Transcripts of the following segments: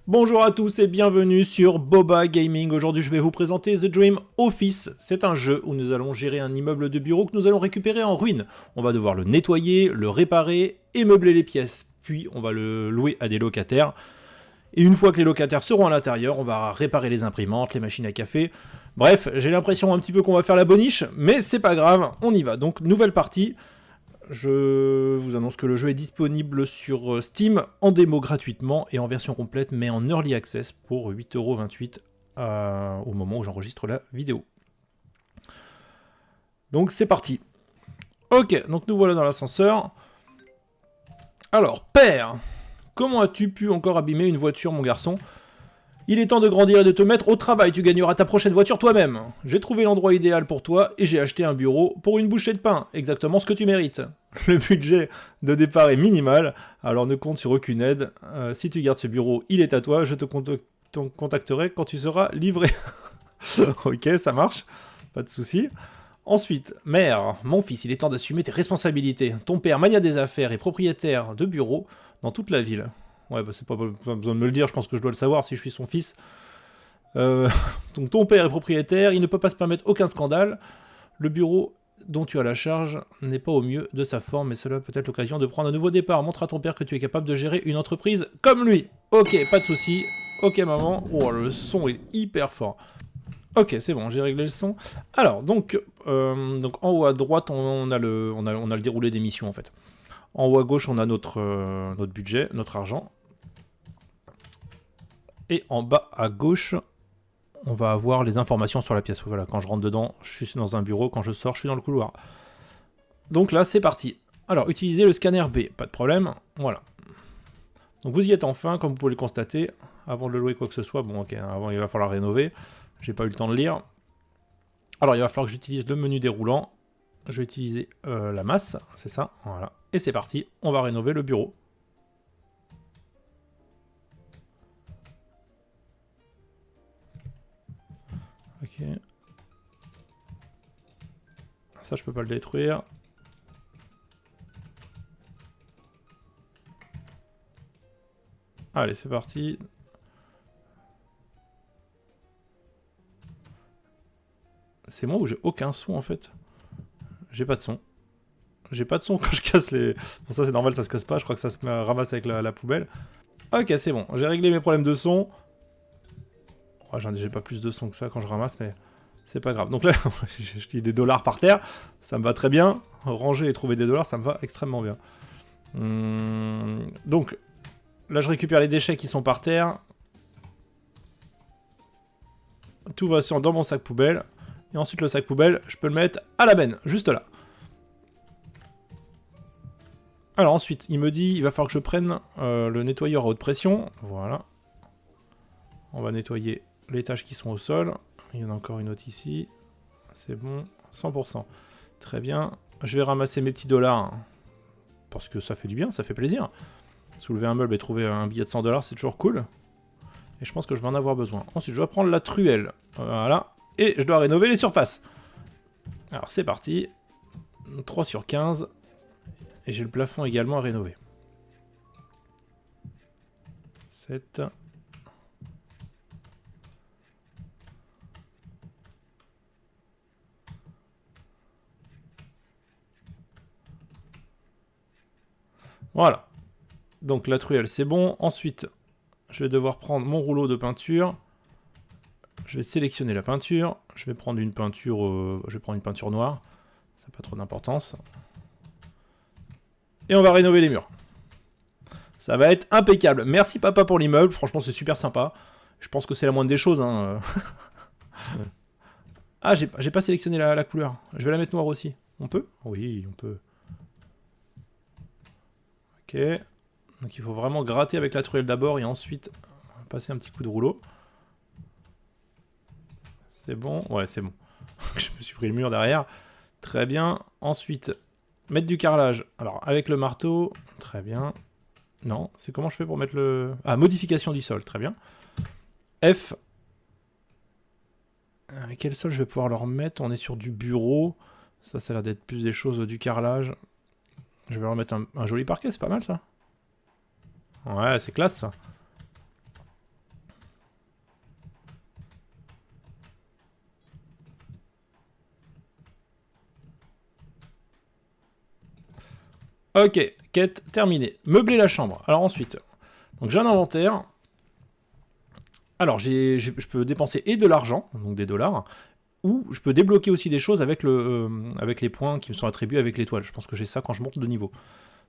Bonjour à tous et bienvenue sur Boba Gaming. Aujourd'hui je vais vous présenter The Dream Office. C'est un jeu où nous allons gérer un immeuble de bureau que nous allons récupérer en ruine. On va devoir le nettoyer, le réparer et meubler les pièces. Puis on va le louer à des locataires. Et une fois que les locataires seront à l'intérieur, on va réparer les imprimantes, les machines à café. Bref, j'ai l'impression un petit peu qu'on va faire la boniche, mais c'est pas grave, on y va. Donc nouvelle partie. Je vous annonce que le jeu est disponible sur Steam en démo gratuitement et en version complète, mais en early access pour 8,28€ au moment où j'enregistre la vidéo. Donc c'est parti. Ok, donc nous voilà dans l'ascenseur. Alors, père, comment as-tu pu encore abîmer une voiture, mon garçon ? Il est temps de grandir et de te mettre au travail, tu gagneras ta prochaine voiture toi-même. J'ai trouvé l'endroit idéal pour toi et j'ai acheté un bureau pour une bouchée de pain, exactement ce que tu mérites. Le budget de départ est minimal, alors ne compte sur aucune aide. Si tu gardes ce bureau, il est à toi, je te contacterai quand tu seras livré. Ok, ça marche, pas de souci. Ensuite, mère, mon fils, il est temps d'assumer tes responsabilités. Ton père, mania des affaires et propriétaire de bureaux dans toute la ville. Ouais, bah c'est pas besoin de me le dire, je pense que je dois le savoir si je suis son fils. Donc ton père est propriétaire, il ne peut pas se permettre aucun scandale. Le bureau dont tu as la charge n'est pas au mieux de sa forme, mais cela peut être l'occasion de prendre un nouveau départ. Montre à ton père que tu es capable de gérer une entreprise comme lui. Ok, pas de souci. Ok maman. Oh, le son est hyper fort. Ok, c'est bon, j'ai réglé le son. Alors, donc en haut à droite, on a le déroulé des missions en fait. En haut à gauche, on a notre budget, notre argent. Et en bas à gauche, on va avoir les informations sur la pièce. Voilà, quand je rentre dedans, je suis dans un bureau. Quand je sors, je suis dans le couloir. Donc là, c'est parti. Alors, utilisez le scanner B, pas de problème. Voilà. Donc vous y êtes enfin, comme vous pouvez le constater. Avant de le louer quoi que ce soit, bon ok, avant il va falloir rénover. J'ai pas eu le temps de lire. Alors il va falloir que j'utilise le menu déroulant. Je vais utiliser la masse, c'est ça, voilà. Et c'est parti, on va rénover le bureau. Ok. Ça je peux pas le détruire. Allez, c'est parti. C'est moi où j'ai aucun son en fait. J'ai pas de son. J'ai pas de son quand je casse les... Bon ça c'est normal, ça se casse pas, je crois que ça se ramasse avec la poubelle. Ok, c'est bon, j'ai réglé mes problèmes de son. Oh, j'ai pas plus de son que ça quand je ramasse, mais c'est pas grave. Donc là, j'ai jeté des dollars par terre, ça me va très bien. Ranger et trouver des dollars, ça me va extrêmement bien. Donc, là je récupère les déchets qui sont par terre. Tout va dans mon sac poubelle. Et ensuite le sac poubelle, je peux le mettre à la benne, juste là. Alors ensuite, il me dit, il va falloir que je prenne le nettoyeur à haute pression. Voilà. On va nettoyer les tâches qui sont au sol. Il y en a encore une autre ici. C'est bon, 100%. Très bien. Je vais ramasser mes petits dollars. Parce que ça fait du bien, ça fait plaisir. Soulever un meuble et trouver un billet de 100 $, c'est toujours cool. Et je pense que je vais en avoir besoin. Ensuite, je dois prendre la truelle. Voilà. Et je dois rénover les surfaces. Alors, c'est parti. 3 sur 15. Et j'ai le plafond également à rénover. 7. Voilà. Donc la truelle, c'est bon. Ensuite, je vais devoir prendre mon rouleau de peinture. Je vais sélectionner la peinture. Je vais prendre une peinture, noire. Ça n'a pas trop d'importance. Et on va rénover les murs. Ça va être impeccable. Merci papa pour l'immeuble. Franchement, c'est super sympa. Je pense que c'est la moindre des choses. Hein. Ah, j'ai pas sélectionné la couleur. Je vais la mettre noire aussi. On peut ? Oui, on peut. Ok. Donc il faut vraiment gratter avec la truelle d'abord et ensuite passer un petit coup de rouleau. C'est bon ? Ouais, c'est bon. Je me suis pris le mur derrière. Très bien. Ensuite, mettre du carrelage. Alors, avec le marteau. Très bien. Non, c'est comment je fais pour mettre le... Ah, modification du sol. Très bien. F. Quel sol je vais pouvoir le remettre ? On est sur du bureau. Ça a l'air d'être plus des choses du carrelage. Je vais remettre un joli parquet, c'est pas mal ça. Ouais, c'est classe ça. Ok, quête terminée. Meubler la chambre. Alors ensuite, donc j'ai un inventaire. Alors je peux dépenser et de l'argent, donc des dollars, ou je peux débloquer aussi des choses avec, avec les points qui me sont attribués avec l'étoile. Je pense que j'ai ça quand je monte de niveau.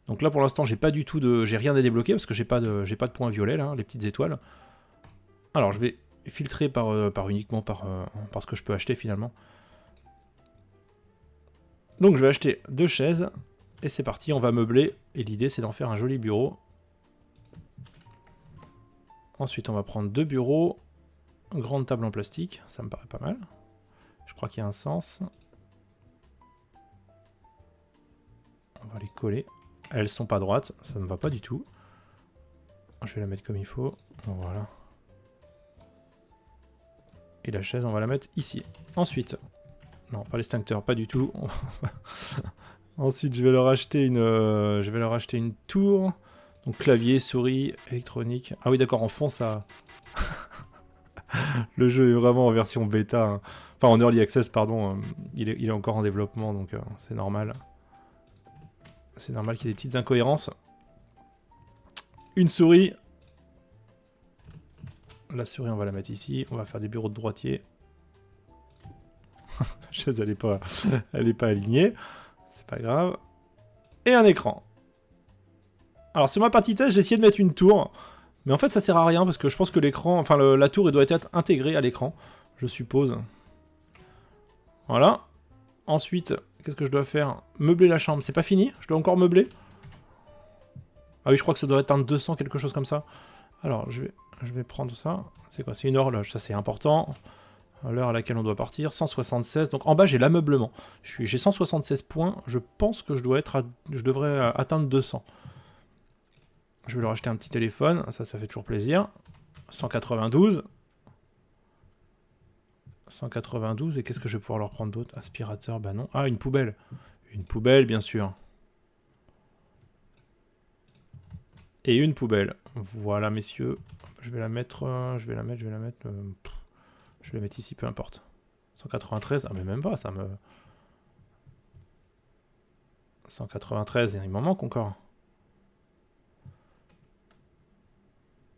Donc là pour l'instant j'ai pas du tout de, j'ai rien à débloquer parce que j'ai pas de points violets là, les petites étoiles. Alors je vais filtrer uniquement par ce que je peux acheter finalement. Donc je vais acheter 2 chaises et c'est parti, on va meubler et l'idée c'est d'en faire un joli bureau. Ensuite on va prendre 2 bureaux, une grande table en plastique, ça me paraît pas mal. Je crois qu'il y a un sens. On va les coller. Elles sont pas droites, ça ne va pas du tout. Je vais la mettre comme il faut. Voilà. Et la chaise, on va la mettre ici. Ensuite, non, pas l'extincteur, pas du tout. Ensuite, je vais leur acheter une tour. Donc clavier, souris, électronique. Ah oui, d'accord, en fond, ça... Le jeu est vraiment en version bêta. Hein. Enfin, en early access, pardon. Il est encore en développement, donc c'est normal. C'est normal qu'il y ait des petites incohérences. Une souris. La souris, on va la mettre ici. On va faire des bureaux de droitier. La chaise, elle est pas alignée. C'est pas grave. Et un écran. Alors, sur ma partie test, j'ai essayé de mettre une tour. Mais en fait, ça sert à rien parce que je pense que l'écran... Enfin, la tour, elle doit être intégrée à l'écran. Je suppose. Voilà. Ensuite, qu'est-ce que je dois faire? Meubler la chambre. C'est pas fini? Je dois encore meubler? Ah oui, je crois que ça doit être un 200, quelque chose comme ça. Alors, je vais prendre ça. C'est quoi? C'est une horloge. Ça, c'est important. L'heure à laquelle on doit partir. 176. Donc, en bas, j'ai l'ameublement. J'ai 176 points. Je pense que je devrais atteindre 200. Je vais leur acheter un petit téléphone. Ça fait toujours plaisir. 192. 192. Et qu'est-ce que je vais pouvoir leur prendre d'autre? Aspirateur, bah non. Ah, une poubelle. Une poubelle, bien sûr. Et une poubelle. Voilà, messieurs. Je vais la mettre... je vais la mettre ici, peu importe. 193. Ah, mais même pas, ça me... 193, il m'en manque encore.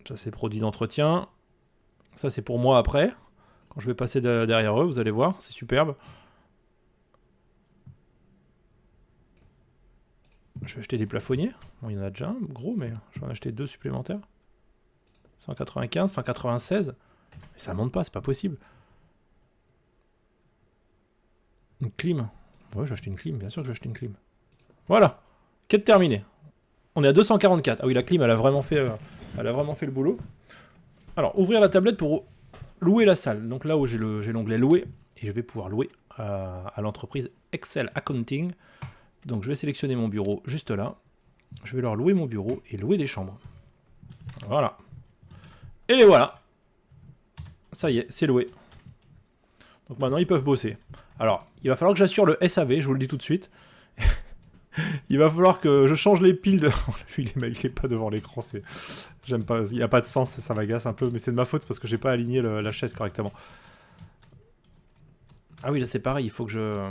Ça, c'est produit d'entretien. Ça, c'est pour moi après. Quand je vais passer derrière eux, vous allez voir, c'est superbe. Je vais acheter des plafonniers. Bon, il y en a déjà un, gros, mais je vais en acheter 2 supplémentaires. 195, 196. Mais ça monte pas, c'est pas possible. Une clim. Ouais, je vais acheter une clim, bien sûr que je vais acheter une clim. Voilà, quête terminée. On est à 244. Ah oui, la clim, elle a vraiment fait le boulot. Alors, ouvrir la tablette pour louer la salle. Donc là où j'ai l'onglet louer, et je vais pouvoir louer à l'entreprise Excel Accounting. Donc je vais sélectionner mon bureau juste là. Je vais leur louer mon bureau et louer des chambres. Voilà. Et les voilà. Ça y est, c'est loué. Donc maintenant, ils peuvent bosser. Alors, il va falloir que j'assure le SAV, je vous le dis tout de suite. Il va falloir que je change les piles de... Lui, il est pas devant l'écran, c'est... J'aime pas, il n'y a pas de sens, ça m'agace un peu, mais c'est de ma faute parce que j'ai pas aligné la chaise correctement. Ah oui, là c'est pareil, il faut que je...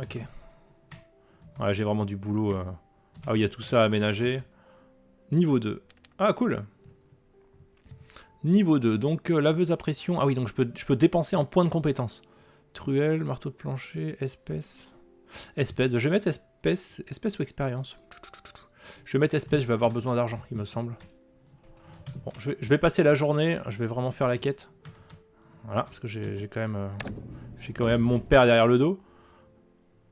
Ok. Ouais, j'ai vraiment du boulot. Ah oui, il y a tout ça à aménager. Niveau 2. Ah, cool. Niveau 2, donc laveuse à pression. Ah oui, donc je peux dépenser en points de compétence. Truelle, marteau de plancher, espèce. Espèce, je vais mettre espèce ou expérience. Je vais mettre espèce, je vais avoir besoin d'argent, il me semble. Bon, je vais passer la journée, je vais vraiment faire la quête. Voilà, parce que j'ai quand même mon père derrière le dos.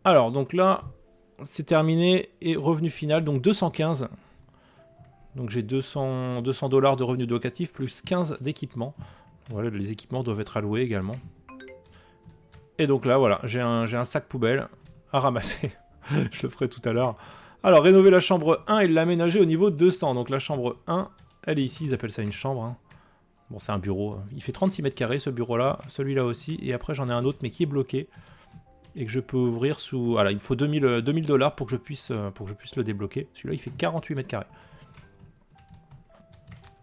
Alors, donc là, c'est terminé, et revenu final, donc 215. Donc j'ai 200 $ de revenus locatifs, plus 15 d'équipements. Voilà, les équipements doivent être alloués également. Et donc là, voilà, j'ai un sac poubelle à ramasser. Je le ferai tout à l'heure. Alors, rénover la chambre 1 et l'aménager au niveau 200. Donc la chambre 1, elle est ici, ils appellent ça une chambre. Hein. Bon, c'est un bureau. Il fait 36 mètres carrés, ce bureau-là. Celui-là aussi. Et après, j'en ai un autre, mais qui est bloqué. Et que je peux ouvrir sous... Voilà, il me faut 2000 $ pour que je puisse le débloquer. Celui-là, il fait 48 mètres carrés.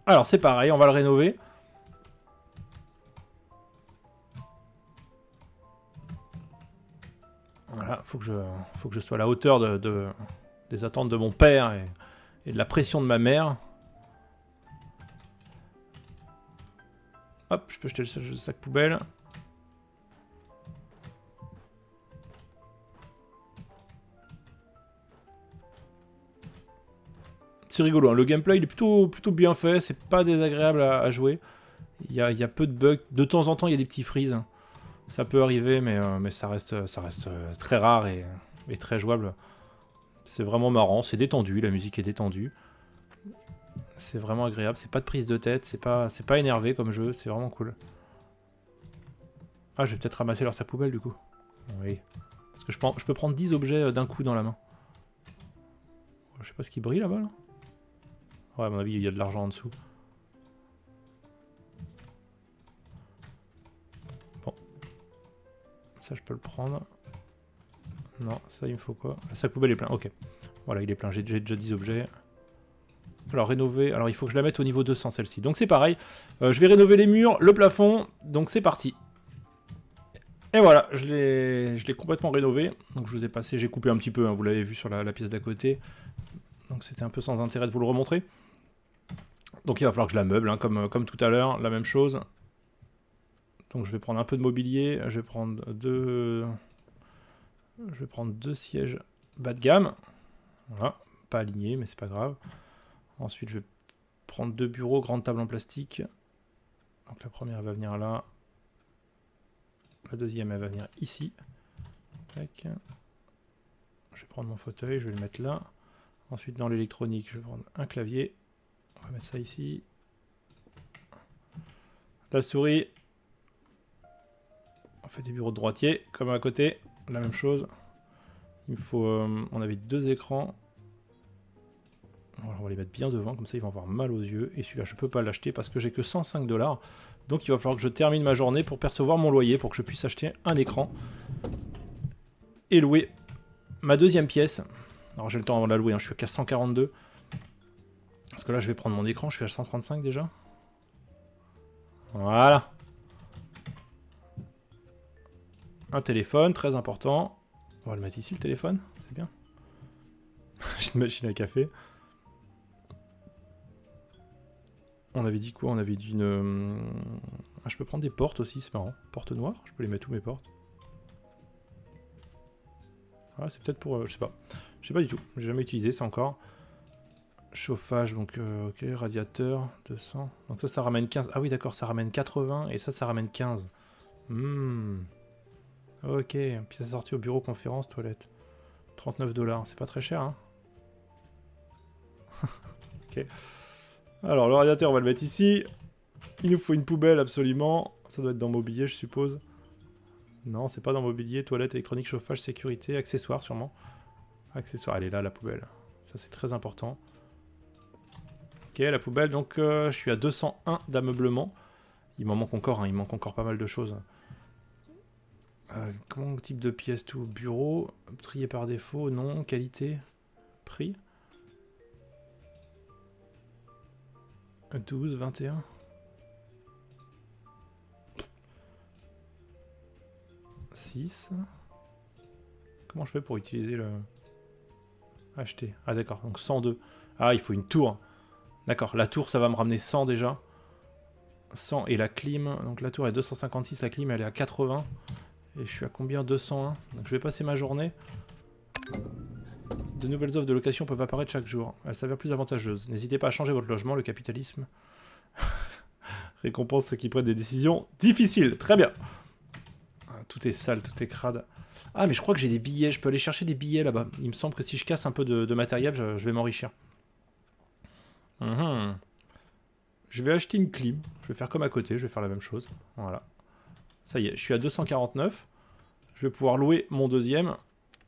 Alors, c'est pareil, on va le rénover. Voilà, faut que je sois à la hauteur des attentes de mon père et de la pression de ma mère. Hop, je peux jeter le sac poubelle. C'est rigolo, hein. Le gameplay il est plutôt bien fait, c'est pas désagréable à jouer. Il y a peu de bugs, de temps en temps il y a des petits freezes. Ça peut arriver, mais ça reste très rare et très jouable. C'est vraiment marrant, c'est détendu, la musique est détendue. C'est vraiment agréable, c'est pas de prise de tête, c'est pas énervé comme jeu, c'est vraiment cool. Ah, je vais peut-être ramasser leur sac poubelle du coup. Oui. Parce que je peux prendre 10 objets d'un coup dans la main. Je sais pas ce qui brille là-bas là. Ouais, à mon avis, il y a de l'argent en dessous. Bon. Ça, je peux le prendre. Non, ça, il me faut quoi? Le sac poubelle est plein, ok. Voilà, il est plein, j'ai déjà 10 objets. Alors, rénover. Alors, il faut que je la mette au niveau 200, celle-ci. Donc, c'est pareil. Je vais rénover les murs, le plafond. Donc, c'est parti. Et voilà, je l'ai complètement rénové. Donc, je vous ai passé, j'ai coupé un petit peu, hein, vous l'avez vu sur la pièce d'à côté. Donc, c'était un peu sans intérêt de vous le remontrer. Donc il va falloir que je la meuble, hein, comme tout à l'heure, la même chose. Donc je vais prendre un peu de mobilier, je vais prendre deux sièges bas de gamme. Voilà, pas alignés, mais c'est pas grave. Ensuite je vais prendre 2 bureaux, grande table en plastique. Donc la première elle va venir là. La deuxième elle va venir ici. Tac. Je vais prendre mon fauteuil, je vais le mettre là. Ensuite dans l'électronique, je vais prendre un clavier. On va mettre ça ici. La souris. On fait des bureaux de droitier, comme à côté. La même chose. Il me faut... on avait 2 écrans. Alors, on va les mettre bien devant, comme ça ils vont avoir mal aux yeux. Et celui-là, je peux pas l'acheter parce que j'ai que 105 $. Donc il va falloir que je termine ma journée pour percevoir mon loyer, pour que je puisse acheter un écran. Et louer ma deuxième pièce. Alors j'ai le temps avant de la louer, hein. Je suis qu'à 142. Parce que là, je vais prendre mon écran, je suis à 135 déjà. Voilà. Un téléphone, très important. On va le mettre ici, le téléphone, c'est bien. J'ai une machine à café. On avait dit quoi? On avait dit une... Ah, je peux prendre des portes aussi, c'est marrant. Portes noires, je peux les mettre où mes portes? Ah, c'est peut-être pour... je sais pas. Je sais pas du tout, j'ai jamais utilisé ça encore. Chauffage, donc ok, radiateur, 200. Donc ça ramène 15. Ah oui, d'accord, ça ramène 80 et ça ramène 15. Ok, pièce assortie au bureau, conférence, toilette. 39 $, c'est pas très cher, hein. Ok. Alors, le radiateur, on va le mettre ici. Il nous faut une poubelle, absolument. Ça doit être dans mobilier, je suppose. Non, c'est pas dans mobilier. Toilette, électronique, chauffage, sécurité, accessoires, sûrement. Accessoires, elle est là, la poubelle. Ça, c'est très important. Ok, la poubelle, donc je suis à 201 d'ameublement. Il m'en manque encore, hein, il manque encore pas mal de choses. Comment type de pièce, tout? Bureau, trié par défaut, non, qualité, prix. 12, 21. « 6. Comment je fais pour utiliser le... Acheter. Ah d'accord, donc 102. Ah, il faut une tour. D'accord, la tour, ça va me ramener 100 déjà. 100 et la clim. Donc la tour est 256, la clim elle est à 80. Et je suis à combien? 201. Donc je vais passer ma journée. De nouvelles offres de location peuvent apparaître chaque jour. Elles s'avèrent plus avantageuses. N'hésitez pas à changer votre logement, le capitalisme récompense ceux qui prennent des décisions difficiles. Très bien. Tout est sale, tout est crade. Ah, mais je crois que j'ai des billets. Je peux aller chercher des billets là-bas. Il me semble que si je casse un peu de matériel, je vais m'enrichir. Je vais acheter une clim. Je vais faire comme à côté. Je vais faire la même chose. Voilà. Ça y est, je suis à 249. Je vais pouvoir louer mon deuxième.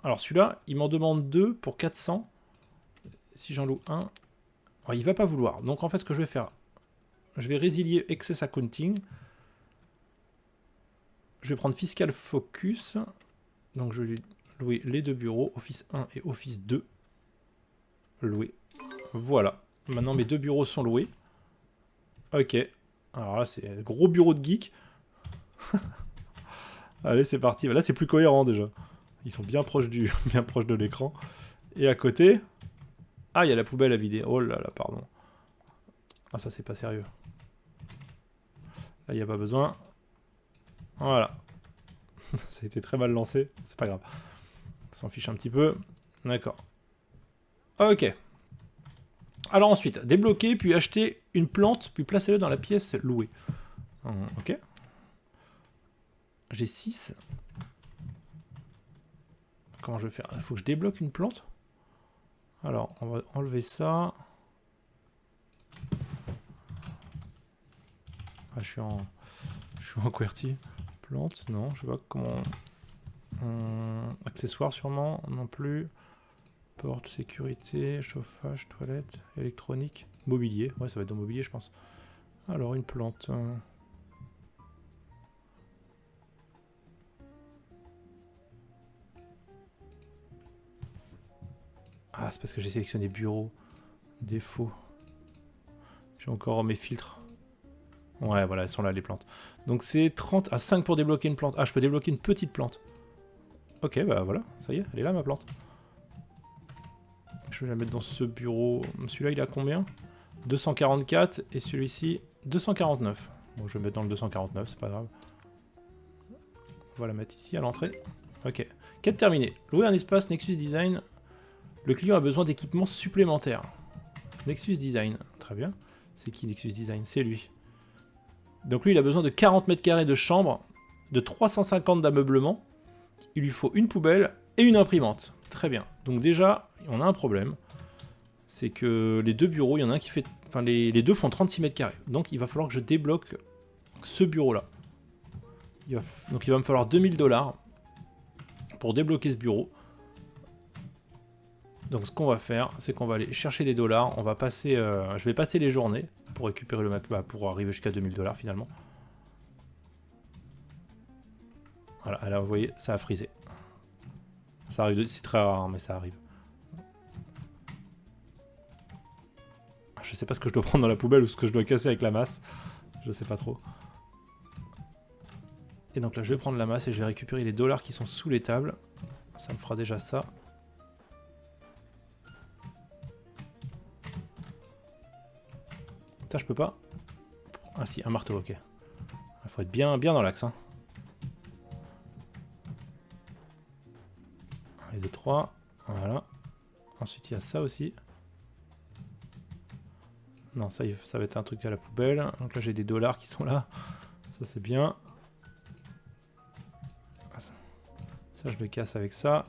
Alors celui-là, il m'en demande 2 pour 400. Si j'en loue un... Alors, il va pas vouloir. Donc en fait, ce que je vais faire... Je vais résilier Excess Accounting. Je vais prendre Fiscal Focus. Donc je vais louer les 2 bureaux, Office 1 et Office 2. Louer. Voilà. Maintenant mes 2 bureaux sont loués. Ok. Alors là c'est un gros bureau de geek. Allez c'est parti. Là c'est plus cohérent déjà. Ils sont bien proches bien proches de l'écran. Et à côté... Ah, il y a la poubelle à vider. Oh là là, pardon. Ah, ça, c'est pas sérieux. Là, il n'y a pas besoin. Voilà. Ça a été très mal lancé. C'est pas grave. On s'en fiche un petit peu. D'accord. Ok. Alors ensuite, débloquer, puis acheter une plante, puis placer-le dans la pièce louée. Ok. J'ai 6. Comment je vais faire? Il faut que je débloque une plante. Alors, on va enlever ça. Ah, je suis en QWERTY. Plante, non, je sais pas comment... accessoires sûrement, non plus. Porte, sécurité, chauffage, toilette, électronique, mobilier. Ouais, ça va être dans mobilier, je pense. Alors, une plante. Ah, c'est parce que j'ai sélectionné bureau. Défaut. J'ai encore mes filtres. Ouais, voilà, elles sont là, les plantes. Donc c'est 30 à 5 pour débloquer une plante. Ah, je peux débloquer une petite plante. Ok, bah voilà, ça y est, elle est là, ma plante. Je vais la mettre dans ce bureau. Celui-là, il a combien? 244, et celui-ci, 249. Bon, je vais mettre dans le 249, c'est pas grave. On va la mettre ici, à l'entrée. Ok. Quête terminée. Louer un espace Nexus Design. Le client a besoin d'équipements supplémentaires. Nexus Design, très bien. C'est qui Nexus Design? C'est lui. Donc lui, il a besoin de 40 mètres carrés de chambre, de 350 d'ameublement. Il lui faut une poubelle et une imprimante. Très bien. Donc déjà, on a un problème. C'est que les deux bureaux, il y en a un qui fait... Enfin, les deux font 36 mètres carrés. Donc il va falloir que je débloque ce bureau-là. Donc il va me falloir 2000 $ pour débloquer ce bureau. Donc ce qu'on va faire, c'est qu'on va aller chercher des dollars. On va passer... je vais passer les journées pour récupérer le Mac, pour arriver jusqu'à 2000 $ finalement. Voilà, là vous voyez, ça a frisé. Ça arrive, c'est très rare, mais ça arrive. Je sais pas ce que je dois prendre dans la poubelle ou ce que je dois casser avec la masse. Je sais pas trop. Et donc là, je vais prendre la masse et je vais récupérer les dollars qui sont sous les tables. Ça me fera déjà ça. Putain, je peux pas. Ah si, un marteau, ok. Il faut être bien dans l'axe. Hein. 1, 2, 3. Voilà. Ensuite, il y a ça aussi. Non, ça va être un truc à la poubelle. Donc là, j'ai des dollars qui sont là. Ça, c'est bien. Ça, je le casse avec ça.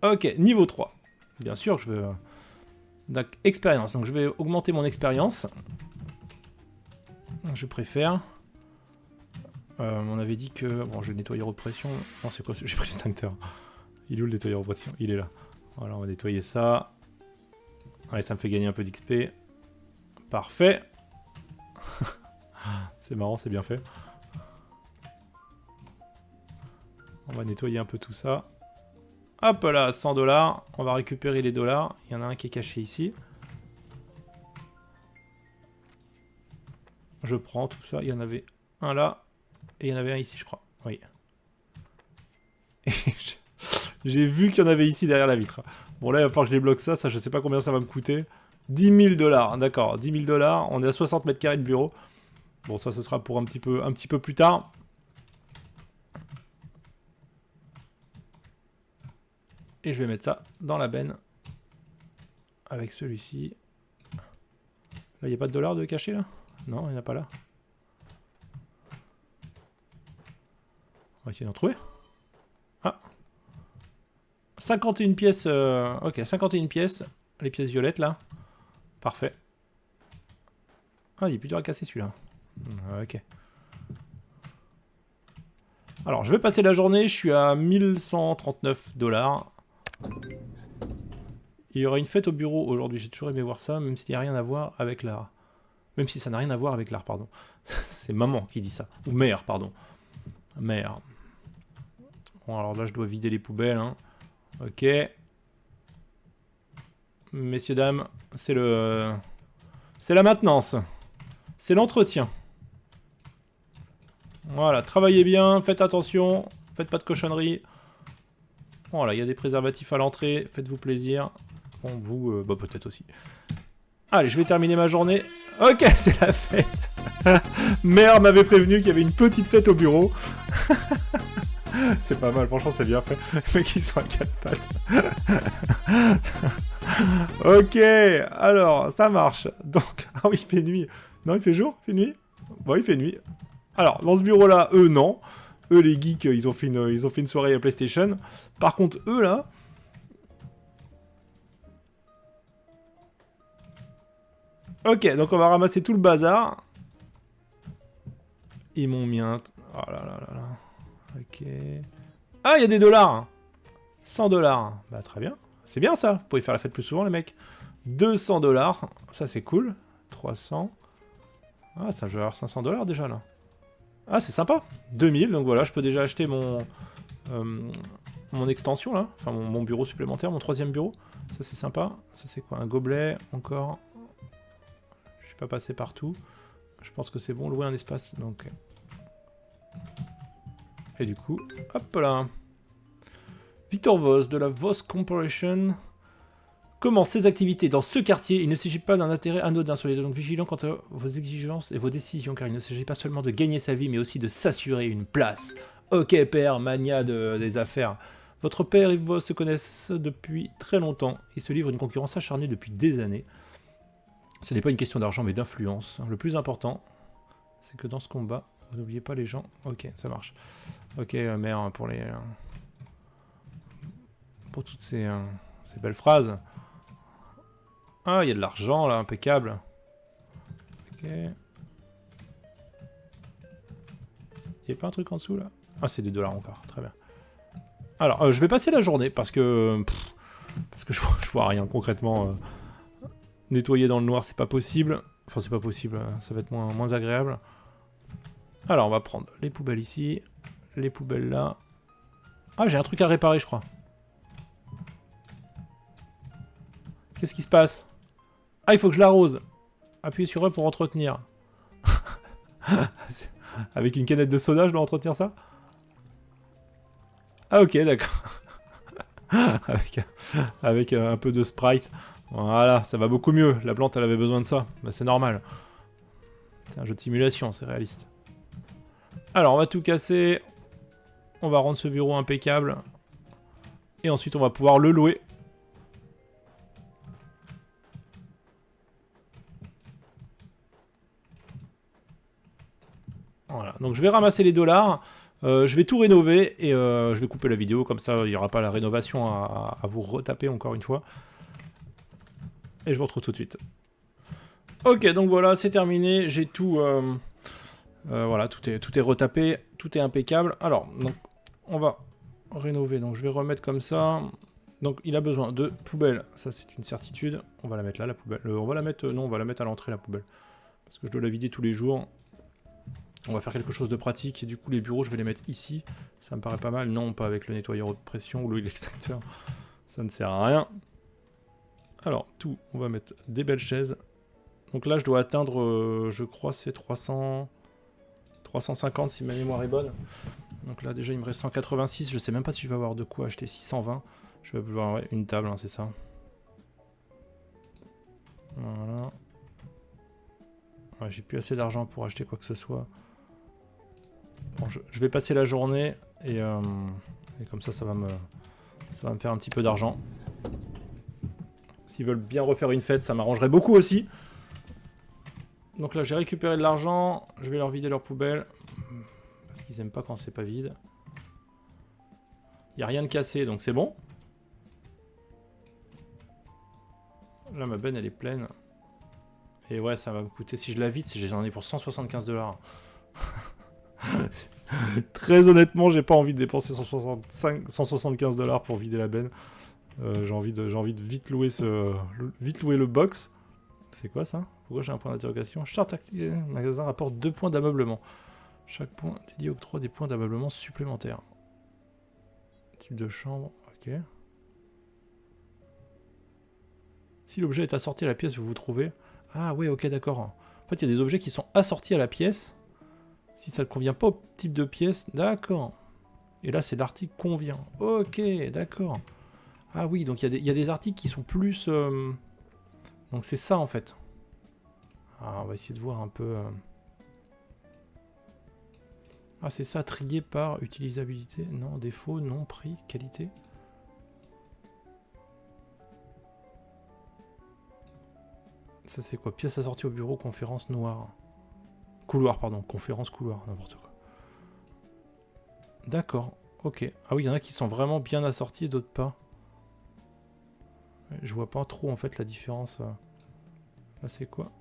Ok, niveau 3. Bien sûr, je veux... Donc, expérience. Donc, je vais augmenter mon expérience. Je préfère. On avait dit que... Bon, je vais nettoyer haute pression. Non, c'est quoi? J'ai pris l'extincteur. Il est où le nettoyeur haute pression? Il est là. Voilà, on va nettoyer ça. Allez, ça me fait gagner un peu d'XP. Parfait. C'est marrant, c'est bien fait. On va nettoyer un peu tout ça. Hop là, 100 $. On va récupérer les dollars. Il y en a un qui est caché ici. Je prends tout ça. Il y en avait un là. Et il y en avait un ici, je crois. Oui. J'ai vu qu'il y en avait ici derrière la vitre. Bon, là, il va falloir que je débloque ça. Ça, je sais pas combien ça va me coûter. 10 000 $. D'accord, 10 000 $. On est à 60 mètres carrés de bureau. Bon, ça, ce sera pour un petit peu plus tard. Et je vais mettre ça dans la benne. Avec celui-ci. Là, il n'y a pas de dollars de caché, là? Non, il n'y en a pas là. On va essayer d'en trouver. Ah. 51 pièces. Ok, 51 pièces. Les pièces violettes, là. Parfait. Ah, il est plus dur à casser, celui-là. Ok. Alors, je vais passer la journée. Je suis à 1139 $. Il y aura une fête au bureau aujourd'hui. J'ai toujours aimé voir ça, même s'il n'y a rien à voir avec l'art. Même si ça n'a rien à voir avec l'art, pardon. C'est maman qui dit ça. Ou mère, pardon. Mère. Bon, alors là, je dois vider les poubelles. Hein. Ok. Messieurs, dames, c'est le... C'est la maintenance. C'est l'entretien. Voilà, travaillez bien, faites attention, faites pas de cochonneries. Voilà, il y a des préservatifs à l'entrée, faites-vous plaisir. Bon, vous, bah peut-être aussi. Allez, je vais terminer ma journée. Ok, c'est la fête. Mère m'avait prévenu qu'il y avait une petite fête au bureau. C'est pas mal, franchement, c'est bien fait. Les mecs, ils sont à 4 pattes. Ok, alors, ça marche. Donc, ah oui, il fait nuit. Non, il fait jour? Il fait nuit? Bon, il fait nuit. Alors, dans ce bureau-là, eux, non. Eux, les geeks, ils ont fait une soirée à PlayStation. Par contre, eux, là... Ok, donc on va ramasser tout le bazar. Ils m'ont mis un... Oh là là là là. Ok. Ah, il y a des dollars. 100 dollars. Bah, très bien. C'est bien, ça. Vous pouvez faire la fête plus souvent, les mecs. 200 dollars. Ça, c'est cool. 300. Ah, ça, je vais avoir 500 dollars déjà, là. Ah, c'est sympa. 2000. Donc voilà, je peux déjà acheter mon... mon extension, là. Enfin, mon bureau supplémentaire, mon 3e bureau. Ça, c'est sympa. Ça, c'est quoi? Un gobelet, encore. Je suis pas passé partout. Je pense que c'est bon. Louer un espace. Donc... Et du coup, hop là. Victor Voss, de la Voss Corporation, commence ses activités dans ce quartier. Il ne s'agit pas d'un intérêt anodin, soyez donc vigilants quant à vos exigences et vos décisions, car il ne s'agit pas seulement de gagner sa vie, mais aussi de s'assurer une place. Ok, père, mania des affaires. Votre père et Voss se connaissent depuis très longtemps et se livrent une concurrence acharnée depuis des années. Ce n'est pas une question d'argent, mais d'influence. Le plus important, c'est que dans ce combat, vous n'oubliez pas les gens. Ok, ça marche. Ok, mère, pour les... pour toutes ces belles phrases. Ah, il y a de l'argent, là, impeccable. Ok. Il n'y a pas un truc en dessous, là? Ah, c'est des dollars encore, très bien. Alors, je vais passer la journée, parce que je vois rien, concrètement. Nettoyer dans le noir, c'est pas possible. Enfin, c'est pas possible, ça va être moins agréable. Alors, on va prendre les poubelles ici, les poubelles là. Ah, j'ai un truc à réparer, je crois. Qu'est-ce qui se passe? Ah, il faut que je l'arrose. Appuyez sur E pour entretenir. Avec une canette de soda, je dois entretenir ça? Ah, ok, d'accord. avec un peu de Sprite. Voilà, ça va beaucoup mieux. La plante, elle avait besoin de ça. Bah, c'est normal. C'est un jeu de simulation, c'est réaliste. Alors, on va tout casser. On va rendre ce bureau impeccable. Et ensuite, on va pouvoir le louer. Voilà, donc je vais ramasser les dollars. Je vais tout rénover et je vais couper la vidéo. Comme ça, il n'y aura pas la rénovation à vous retaper encore une fois. Et je vous retrouve tout de suite. Ok, donc voilà, c'est terminé. J'ai tout... voilà, tout est retapé. Tout est impeccable. Alors, donc, on va rénover. Donc, je vais remettre comme ça. Donc, il a besoin de poubelle. Ça, c'est une certitude. On va la mettre là, la poubelle. On va la mettre... non, on va la mettre à l'entrée, la poubelle. Parce que je dois la vider tous les jours. On va faire quelque chose de pratique. Et du coup, les bureaux, je vais les mettre ici. Ça me paraît pas mal. Non, pas avec le nettoyeur haute pression ou l'extracteur. Ça ne sert à rien. Alors, tout, on va mettre des belles chaises. Donc là, je dois atteindre, je crois, c'est 350 si ma mémoire est bonne. Donc là, déjà, il me reste 186. Je sais même pas si je vais avoir de quoi acheter 620. Je vais avoir une table, hein, c'est ça. Voilà. Ouais, j'ai plus assez d'argent pour acheter quoi que ce soit. Bon, je vais passer la journée et comme ça va me faire un petit peu d'argent. S'ils veulent bien refaire une fête, ça m'arrangerait beaucoup aussi. Donc là, j'ai récupéré de l'argent. Je vais leur vider leur poubelle. Parce qu'ils aiment pas quand c'est pas vide. Il n'y a rien de cassé, donc c'est bon. Là, ma benne, elle est pleine. Et ouais, ça va me coûter... Si je la vide, j'en ai pour 175 $. Très honnêtement, j'ai pas envie de dépenser 175 $ pour vider la benne. J'ai envie de vite louer le box. C'est quoi ça? Pourquoi j'ai un point d'interrogation? Charte active, magasin rapporte 2 points d'ameublement. Chaque point dédié octroie des points d'ameublement supplémentaires. Type de chambre, ok. Si l'objet est assorti à la pièce où vous vous trouvez... Ah ouais, ok, d'accord. En fait, il y a des objets qui sont assortis à la pièce. Si ça ne convient pas au type de pièce, d'accord. Et là, c'est l'article convient. Ok, d'accord. Ah oui, donc il y a des articles qui sont plus... Donc c'est ça, en fait. Ah, on va essayer de voir un peu... Ah, c'est ça, trié par utilisabilité. Non, défaut, non, prix, qualité. Ça, c'est quoi? Pièce assortie au bureau, conférence noire. Couloir, pardon. Conférence couloir, n'importe quoi. D'accord, ok. Ah oui, il y en a qui sont vraiment bien assortis et d'autres pas. Je vois pas trop, en fait, la différence. Là, c'est quoi?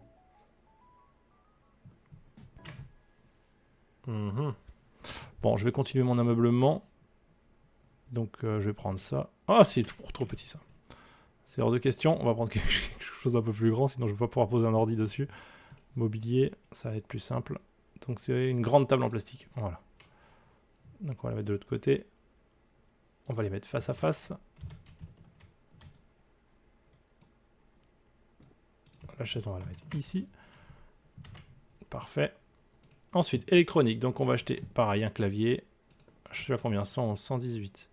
Bon, je vais continuer mon ameublement. Donc, je vais prendre ça. Ah, c'est trop petit, ça. C'est hors de question. On va prendre quelque chose d'un peu plus grand, sinon je ne vais pas pouvoir poser un ordi dessus. Mobilier, ça va être plus simple. Donc, c'est une grande table en plastique. Voilà. Donc, on va la mettre de l'autre côté. On va les mettre face à face. La chaise, on va la mettre ici. Parfait. Ensuite, électronique. Donc, on va acheter, pareil, un clavier. Je suis à combien? 111, 118.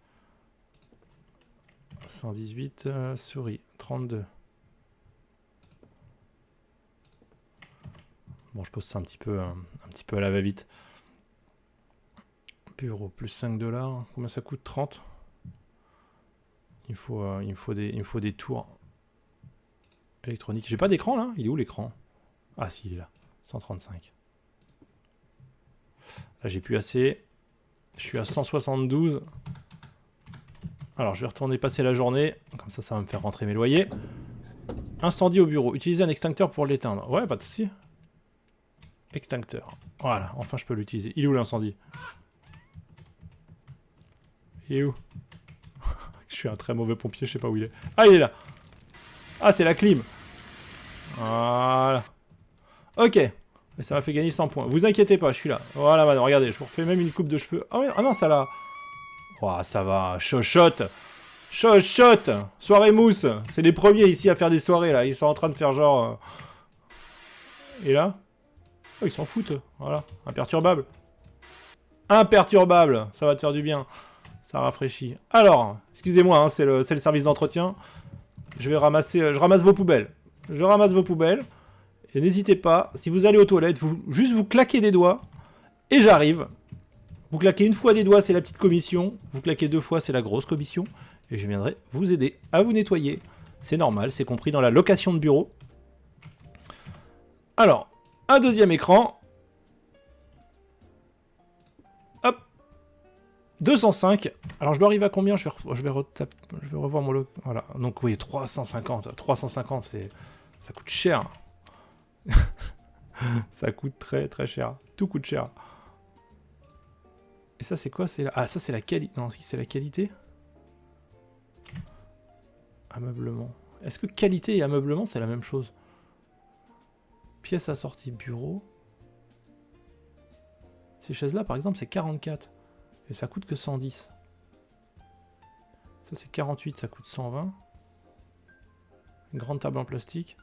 118, souris, 32. Bon, je pose ça un petit peu à la va-vite. Bureau, plus 5$. Combien ça coûte? 30. Il me faut des tours électroniques. J'ai pas d'écran, là? Il est où, l'écran? Ah, si, il est là. 135. Là, j'ai plus assez. Je suis à 172. Alors, je vais retourner passer la journée. Comme ça va me faire rentrer mes loyers. Incendie au bureau. Utilisez un extincteur pour l'éteindre. Ouais, pas de souci. Extincteur. Voilà, enfin je peux l'utiliser. Il est où l'incendie? Il est où? Je suis un très mauvais pompier, je sais pas où il est. Ah, il est là. Ah, c'est la clim. Voilà. Ok. Et ça m'a fait gagner 100 points. Vous inquiétez pas, je suis là. Voilà, madame, regardez, je vous refais même une coupe de cheveux. Ah, oui, ah non, ça là. Oh, ça va. Chochotte. Chochotte. Soirée mousse. C'est les premiers ici à faire des soirées, là. Ils sont en train de faire genre... Et là? Oh, ils s'en foutent. Voilà. Imperturbable. Imperturbable. Ça va te faire du bien. Ça rafraîchit. Alors, excusez-moi, hein, c'est le service d'entretien. Je vais ramasser... je ramasse vos poubelles. Je ramasse vos poubelles. Et n'hésitez pas, si vous allez aux toilettes, juste vous claquez des doigts. Et j'arrive. Vous claquez une fois des doigts, c'est la petite commission. Vous claquez 2 fois, c'est la grosse commission. Et je viendrai vous aider à vous nettoyer. C'est normal, c'est compris dans la location de bureau. Alors, un deuxième écran. Hop. 205. Alors, je dois arriver à combien? Je vais revoir mon... Voilà. Donc, oui, 350. 350, ça coûte cher. Ça coûte très, très cher. Tout coûte cher. Et ça, c'est quoi? Ah, ça, c'est la qualité. Non, c'est la qualité. Ameublement. Est-ce que qualité et ameublement, c'est la même chose? Pièce assortie bureau. Ces chaises-là, par exemple, c'est 44. Et ça coûte que 110. Ça, c'est 48, ça coûte 120. Une grande table en plastique.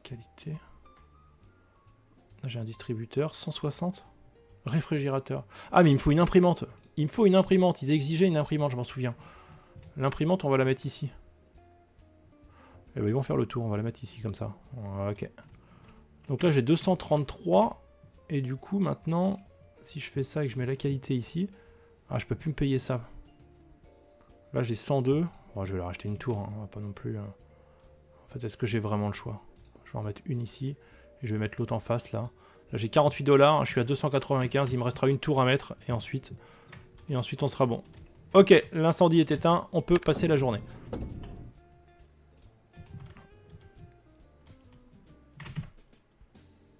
Qualité. J'ai un distributeur, 160. Réfrigérateur. Ah, mais il me faut une imprimante. Il me faut une imprimante. Ils exigeaient une imprimante, je m'en souviens. L'imprimante, on va la mettre ici. Eh ben, ils vont faire le tour. On va la mettre ici, comme ça. Ok. Donc là, j'ai 233. Et du coup, maintenant, si je fais ça et que je mets la qualité ici... Ah, je peux plus me payer ça. Là, j'ai 102. Bon, je vais leur acheter une tour. Hein. On va pas non plus... En fait, est-ce que j'ai vraiment le choix? Je vais en mettre une ici. Et je vais mettre l'autre en face, là. Là, j'ai 48$, je suis à 295, il me restera une tour à mettre, et ensuite on sera bon. Ok, l'incendie est éteint, on peut passer la journée.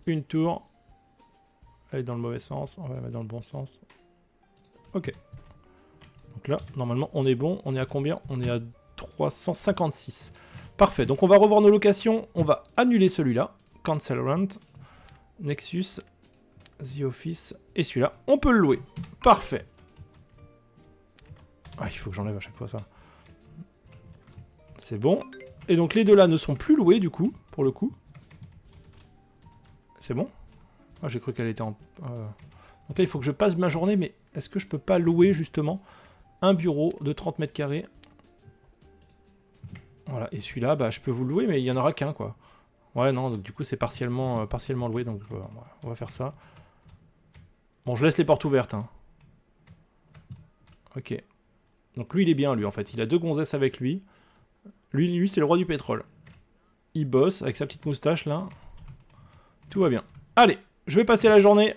Une tour. Elle est dans le mauvais sens, on va la mettre dans le bon sens. Ok. Donc là, normalement, on est bon. On est à combien? On est à 356. Parfait, donc on va revoir nos locations, on va annuler celui-là. Cancel rent. Nexus, The Office, et celui-là, on peut le louer. Parfait. Ah, il faut que j'enlève à chaque fois ça. C'est bon. Et donc les deux là ne sont plus loués du coup, pour le coup. C'est bon? Ah, j'ai cru qu'elle était en... Donc là, il faut que je passe ma journée, mais est-ce que je peux pas louer justement un bureau de 30 mètres carrés? Voilà, et celui-là, bah, je peux vous le louer, mais il n'y en aura qu'un, quoi. Ouais, non, donc du coup, c'est partiellement loué, donc on va faire ça. Bon, je laisse les portes ouvertes, hein. Ok. Donc lui, il est bien, lui, en fait. Il a 2 gonzesses avec lui. Lui c'est le roi du pétrole. Il bosse avec sa petite moustache, là. Tout va bien. Allez, je vais passer la journée.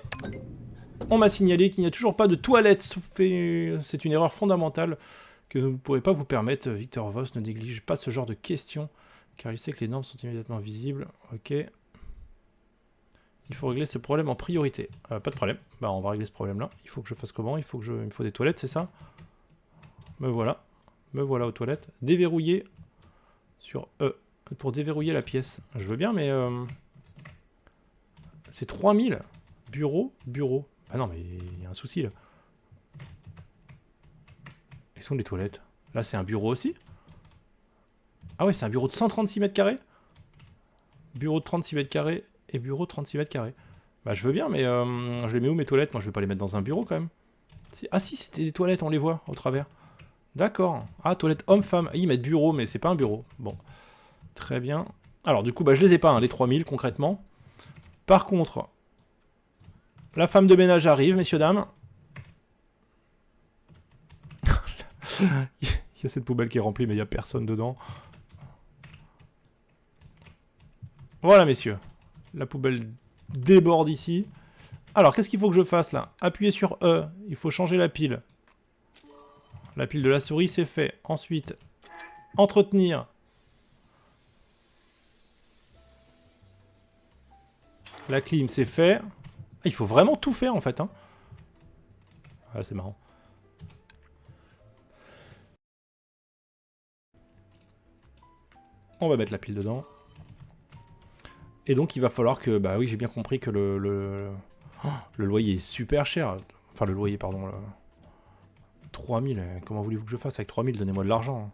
On m'a signalé qu'il n'y a toujours pas de toilette. C'est une erreur fondamentale que vous ne pourrez pas vous permettre. Victor Voss ne néglige pas ce genre de questions, car il sait que les normes sont immédiatement visibles. Ok. Il faut régler ce problème en priorité. Pas de problème. Bah, on va régler ce problème-là. Il faut que je fasse comment? Il me faut des toilettes, c'est ça? Me voilà. Me voilà aux toilettes. Déverrouiller sur E. Pour déverrouiller la pièce. Je veux bien, mais... C'est 3000. Bureau. Ah non, mais il y a un souci, là. Où sont les toilettes? Là, c'est un bureau aussi? Ah ouais, c'est un bureau de 136 mètres carrés? Bureau de 36 mètres carrés et bureau de 36 mètres carrés. Bah, je veux bien, mais je les mets où, mes toilettes? Moi, je vais pas les mettre dans un bureau, quand même. Ah si, c'était des toilettes, on les voit, au travers. D'accord. Ah, toilettes homme-femme. Ils mettent bureau, mais c'est pas un bureau. Bon. Très bien. Alors, du coup, bah, je les ai pas, hein, les 3000, concrètement. Par contre, la femme de ménage arrive, messieurs, dames. Il y a cette poubelle qui est remplie, mais il n'y a personne dedans. Voilà, messieurs. La poubelle déborde ici. Alors, qu'est-ce qu'il faut que je fasse, là? Appuyer sur E. Il faut changer la pile. La pile de la souris, c'est fait. Ensuite, entretenir. La clim, c'est fait. Ah, il faut vraiment tout faire, en fait. Hein. Ah, c'est marrant. On va mettre la pile dedans. Et donc, il va falloir que... Bah oui, j'ai bien compris que le loyer est super cher. Enfin, le loyer, pardon. 3000. Comment voulez-vous que je fasse avec 3000? Donnez-moi de l'argent.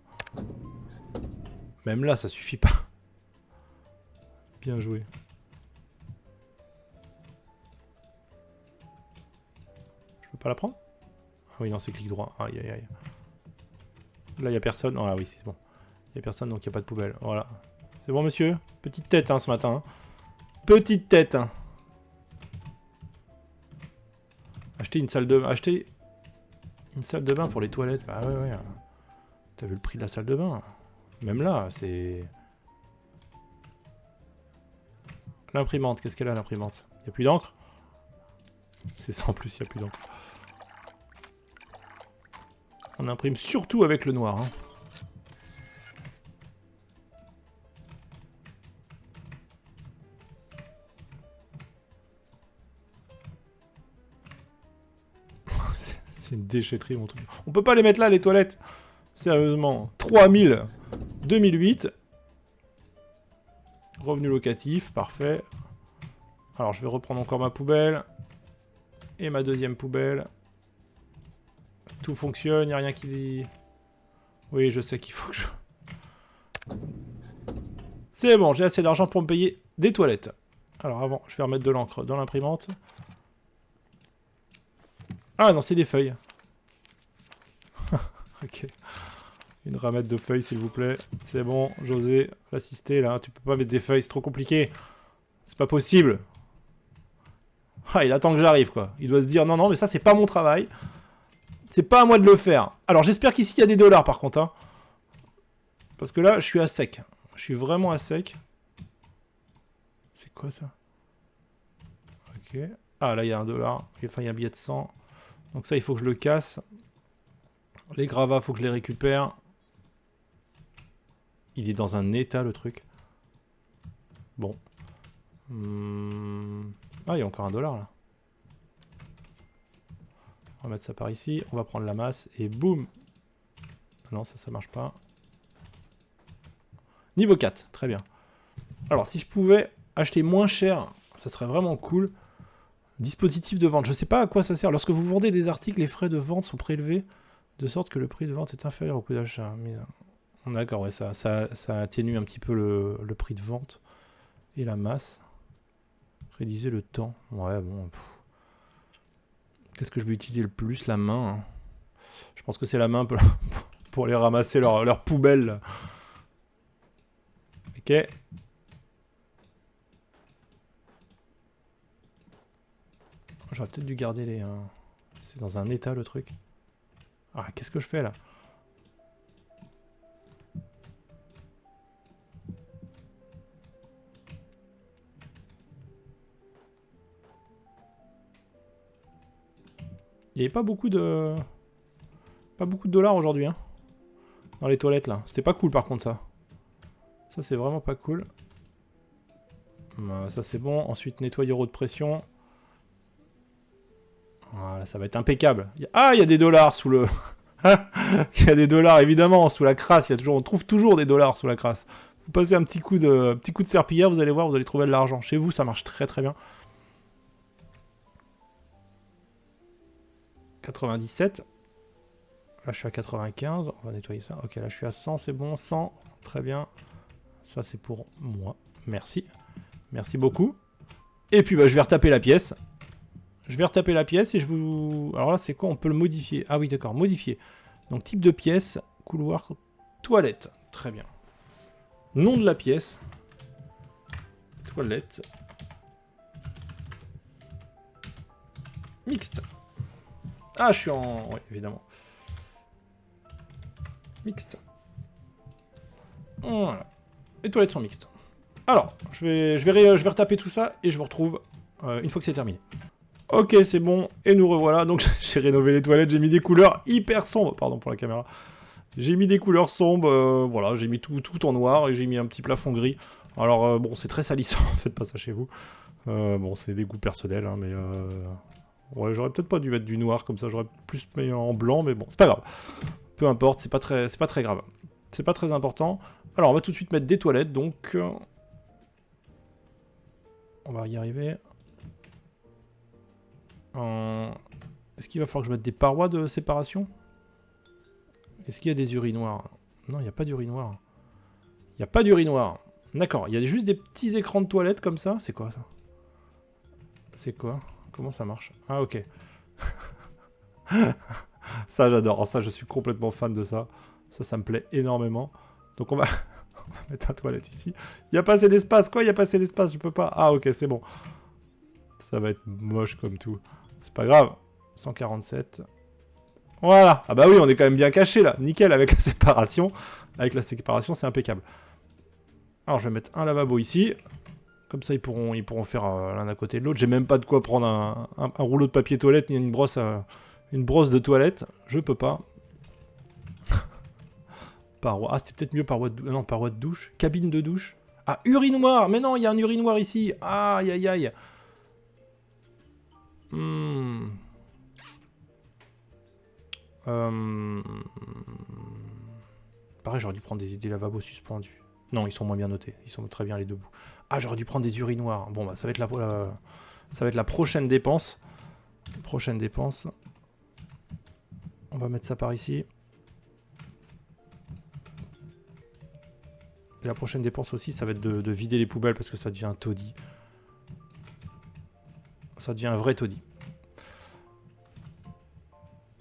Même là, ça suffit pas. Bien joué. Je peux pas la prendre? Ah oui, non, c'est clic droit. Aïe, aïe, aïe. Là, il n'y a personne. Ah oui, c'est bon. Il n'y a personne, donc il n'y a pas de poubelle. Voilà. C'est bon, monsieur? Petite tête, hein, ce matin. Hein. Petite tête. Hein. Acheter une salle de bain pour les toilettes. Bah ouais, ouais. T'as vu le prix de la salle de bain? Même là, c'est... L'imprimante, qu'est-ce qu'elle a, l'imprimante? Il n'y a plus d'encre? C'est ça en plus, il n'y a plus d'encre. On imprime surtout avec le noir. Hein. C'est une déchetterie, mon truc. On peut pas les mettre là, les toilettes. Sérieusement. 3000. 2008. Revenu locatif, parfait. Alors, je vais reprendre encore ma poubelle. Et ma deuxième poubelle. Tout fonctionne, il n'y a rien qui dit... Oui, je sais qu'il faut que je... C'est bon, j'ai assez d'argent pour me payer des toilettes. Alors avant, je vais remettre de l'encre dans l'imprimante. Ah non, c'est des feuilles. Ok. Une ramette de feuilles, s'il vous plaît. C'est bon, José, l'assister, là. Tu peux pas mettre des feuilles, c'est trop compliqué. C'est pas possible. Ah, il attend que j'arrive, quoi. Il doit se dire, non, non, mais ça, c'est pas mon travail. C'est pas à moi de le faire. Alors, j'espère qu'ici, il y a des dollars, par contre. Hein. Parce que là, je suis à sec. Je suis vraiment à sec. C'est quoi, ça? Ok. Ah, là, il y a $1. Enfin, il y a un billet de 100. Donc ça, il faut que je le casse. Les gravats, il faut que je les récupère. Il est dans un état, le truc. Bon. Ah, il y a encore $1, là. On va mettre ça par ici. On va prendre la masse. Et boum. Non, ça marche pas. Niveau 4. Très bien. Alors, si je pouvais acheter moins cher, ça serait vraiment cool. Dispositif de vente. Je sais pas à quoi ça sert. Lorsque vous vendez des articles, les frais de vente sont prélevés de sorte que le prix de vente est inférieur au coût d'achat. Mais... D'accord, ouais, ça atténue un petit peu le prix de vente et la masse. Rédiger le temps. Ouais, bon. Qu'est-ce que je vais utiliser le plus? La main. Hein. Je pense que c'est la main pour aller ramasser leur poubelle. Là. Ok. J'aurais peut-être dû garder les... C'est dans un état le truc. Ah, qu'est-ce que je fais là? Il n'y avait pas beaucoup de... Pas beaucoup de dollars aujourd'hui, hein. Dans les toilettes, là. C'était pas cool, par contre, ça. Ça, c'est vraiment pas cool. Ça, c'est bon. Ensuite, nettoyeur haute pression. Voilà, ça va être impeccable. Ah, il y a des dollars sous le... Il y a des dollars, évidemment, sous la crasse. On trouve toujours des dollars sous la crasse. Vous passez un petit coup de serpillière, vous allez voir, vous allez trouver de l'argent. Chez vous, ça marche très très bien. 97. Là, je suis à 95. On va nettoyer ça. Ok, là, je suis à 100, c'est bon. 100, très bien. Ça, c'est pour moi. Merci. Merci beaucoup. Et puis, bah, je vais retaper la pièce. Je vais retaper la pièce et je vous... Alors là, c'est quoi? On peut le modifier. Ah oui, d'accord, modifier. Donc, type de pièce, couloir, toilette. Très bien. Nom de la pièce. Toilette. Mixte. Ah, je suis en... Oui, évidemment. Mixte. Voilà. Les toilettes sont mixtes. Alors, je vais retaper tout ça et je vous retrouve une fois que c'est terminé. Ok, c'est bon, et nous revoilà. Donc j'ai rénové les toilettes, j'ai mis des couleurs hyper sombres. Pardon pour la caméra. J'ai mis des couleurs sombres, voilà, j'ai mis tout en noir et j'ai mis un petit plafond gris. Alors bon, c'est très salissant, faites pas ça chez vous. Bon, c'est des goûts personnels, hein, mais... Ouais, j'aurais peut-être pas dû mettre du noir, comme ça j'aurais plus mis en blanc, mais bon, c'est pas grave. Peu importe, c'est pas très grave. C'est pas très important. Alors, on va tout de suite mettre des toilettes, donc... On va y arriver. Est-ce qu'il va falloir que je mette des parois de séparation? Est-ce qu'il y a des urinoirs? Non, il n'y a pas d'urinoir. Il n'y a pas d'urinoir. D'accord, il y a juste des petits écrans de toilettes comme ça. C'est quoi ça? C'est quoi? Comment ça marche? Ah, ok. Ça, j'adore. Ça, je suis complètement fan de ça. Ça me plaît énormément. Donc, on va mettre un toilette ici. Il n'y a pas assez d'espace. Quoi? Il n'y a pas assez d'espace. Je peux pas. Ah, ok, c'est bon. Ça va être moche comme tout. C'est pas grave. 147. Voilà. Ah bah oui, on est quand même bien caché là. Nickel avec la séparation. Avec la séparation, c'est impeccable. Alors, je vais mettre un lavabo ici. Comme ça, ils pourront faire l'un à côté de l'autre. J'ai même pas de quoi prendre un rouleau de papier toilette ni une brosse de toilette. Je peux pas. Paroi. Ah, c'était peut-être mieux paroi de douche. Non, paroi de douche. Cabine de douche. Ah, urinoir. Mais non, il y a un urinoir ici. Aïe, aïe, aïe. Pareil, j'aurais dû prendre des lavabos suspendus. Non, ils sont moins bien notés. Ils sont très bien les deux bouts. Ah, j'aurais dû prendre des urinoirs. Bon, bah, ça va être la prochaine dépense. Prochaine dépense. On va mettre ça par ici. Et la prochaine dépense aussi, ça va être de vider les poubelles parce que ça devient un taudis. Ça devient un vrai taudis.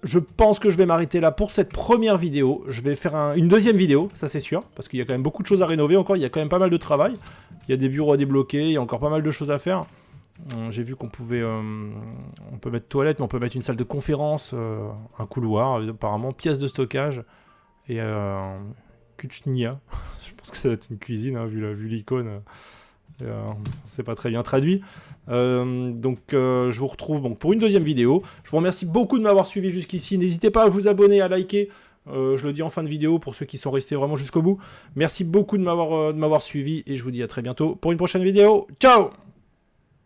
Je pense que je vais m'arrêter là pour cette première vidéo. Je vais faire une deuxième vidéo, ça c'est sûr, parce qu'il y a quand même beaucoup de choses à rénover encore, il y a quand même pas mal de travail. Il y a des bureaux à débloquer, il y a encore pas mal de choses à faire. J'ai vu qu'on pouvait... on peut mettre toilette, mais on peut mettre une salle de conférence, un couloir, apparemment, pièce de stockage, et kuchnia. Je pense que ça va être une cuisine, hein, vu l'icône. C'est pas très bien traduit. Donc je vous retrouve donc, pour une deuxième vidéo. Je vous remercie beaucoup de m'avoir suivi jusqu'ici. N'hésitez pas à vous abonner, à liker. Je le dis en fin de vidéo pour ceux qui sont restés vraiment jusqu'au bout. Merci beaucoup de m'avoir suivi et je vous dis à très bientôt pour une prochaine vidéo. Ciao!